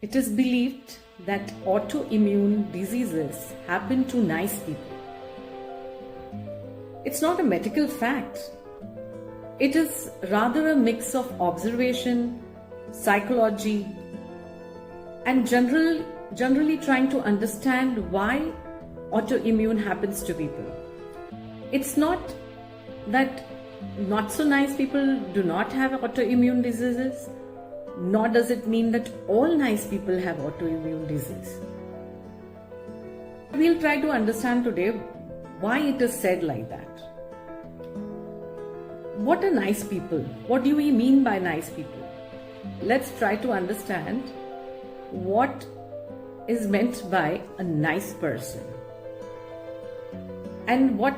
It is believed that autoimmune diseases happen to nice people. It's not a medical fact. It is rather a mix of observation, psychology, and generally trying to understand why autoimmune happens to people. It's not that not so nice people do not have autoimmune diseases, nor does it mean that all nice people have autoimmune disease. We'll try to understand today why it is said like that. What are nice people? What do we mean by nice people? Let's try to understand what is meant by a nice person and what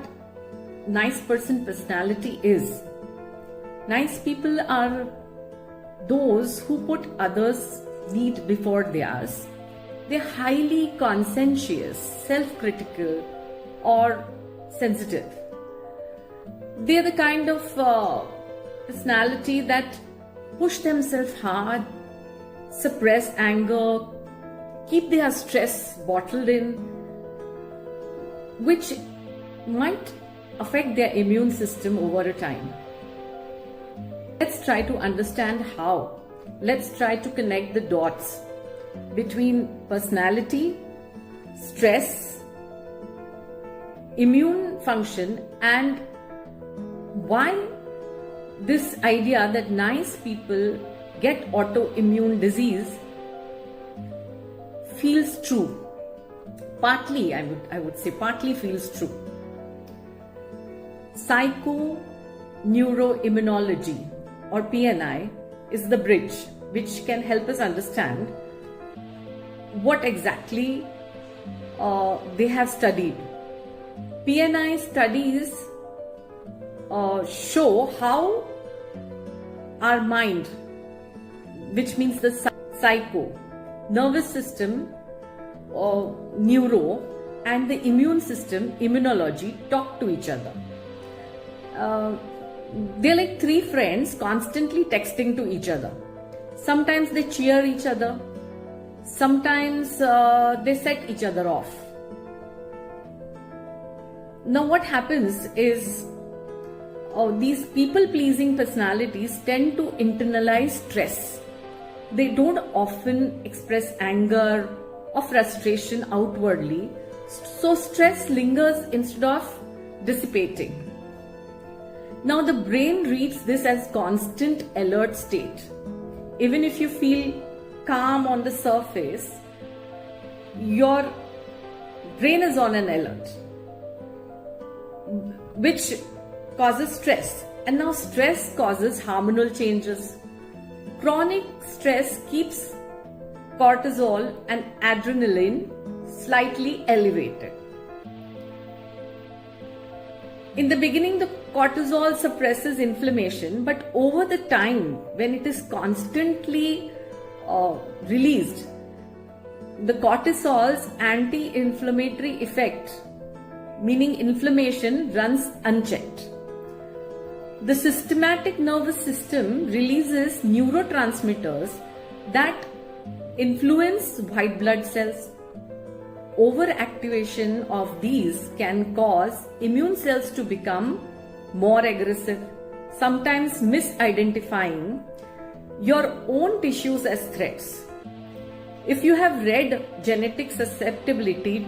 nice person personality is. Nice people are those who put others' need before theirs. They're highly conscientious, self-critical, or sensitive. They're the kind of personality that push themselves hard, suppress anger, keep their stress bottled in, which might affect their immune system over a time. Let's try to understand how. Let's try to connect the dots between personality, stress, immune function, and why this idea that nice people get autoimmune disease feels true. Partly, I would say, partly feels true. Psychoneuroimmunology, or PNI, is the bridge which can help us understand what exactly they have studied. PNI studies show how our mind, which means the psycho, nervous system, neuro, and the immune system, immunology, talk to each other. They're like three friends constantly texting to each other. Sometimes they cheer each other. Sometimes they set each other off. Now what happens is these people-pleasing personalities tend to internalize stress. They don't often express anger or frustration outwardly, so stress lingers instead of dissipating. Now the brain reads this as constant alert state. Even if you feel calm on the surface, your brain is on an alert, which causes stress. And now stress causes hormonal changes. Chronic stress keeps cortisol and adrenaline slightly elevated. In the beginning, the cortisol suppresses inflammation, but over the time, when it is constantly released, the cortisol's anti-inflammatory effect, meaning inflammation, runs unchecked. The systematic nervous system releases neurotransmitters that influence white blood cells. Overactivation of these can cause immune cells to become more aggressive, sometimes misidentifying your own tissues as threats. If you have read genetic susceptibility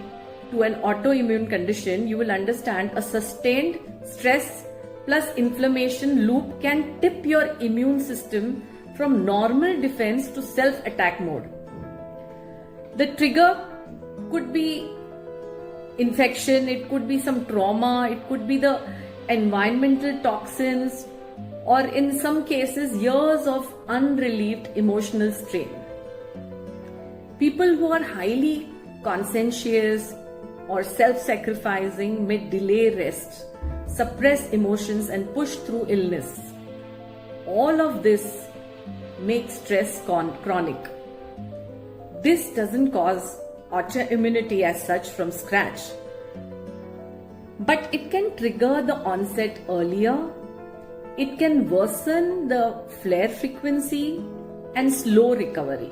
to an autoimmune condition, you will understand a sustained stress plus inflammation loop can tip your immune system from normal defense to self-attack mode. The trigger could be infection, it could be some trauma, it could be the environmental toxins, or in some cases years of unrelieved emotional strain. People who are highly conscientious or self-sacrificing may delay rest, suppress emotions, and push through illness. All of this makes stress chronic. This doesn't cause autoimmunity as such from scratch, but it can trigger the onset earlier, it can worsen the flare frequency and slow recovery.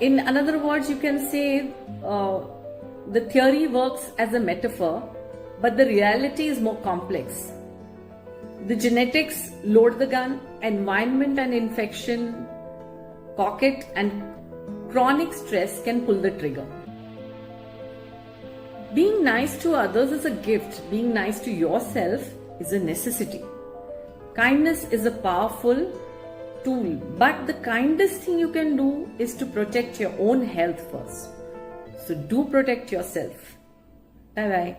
In another words, you can say the theory works as a metaphor, but the reality is more complex. The genetics load the gun, environment and infection cock it, and chronic stress can pull the trigger. Being nice to others is a gift. Being nice to yourself is a necessity. Kindness is a powerful tool, but the kindest thing you can do is to protect your own health first. So do protect yourself. Bye bye.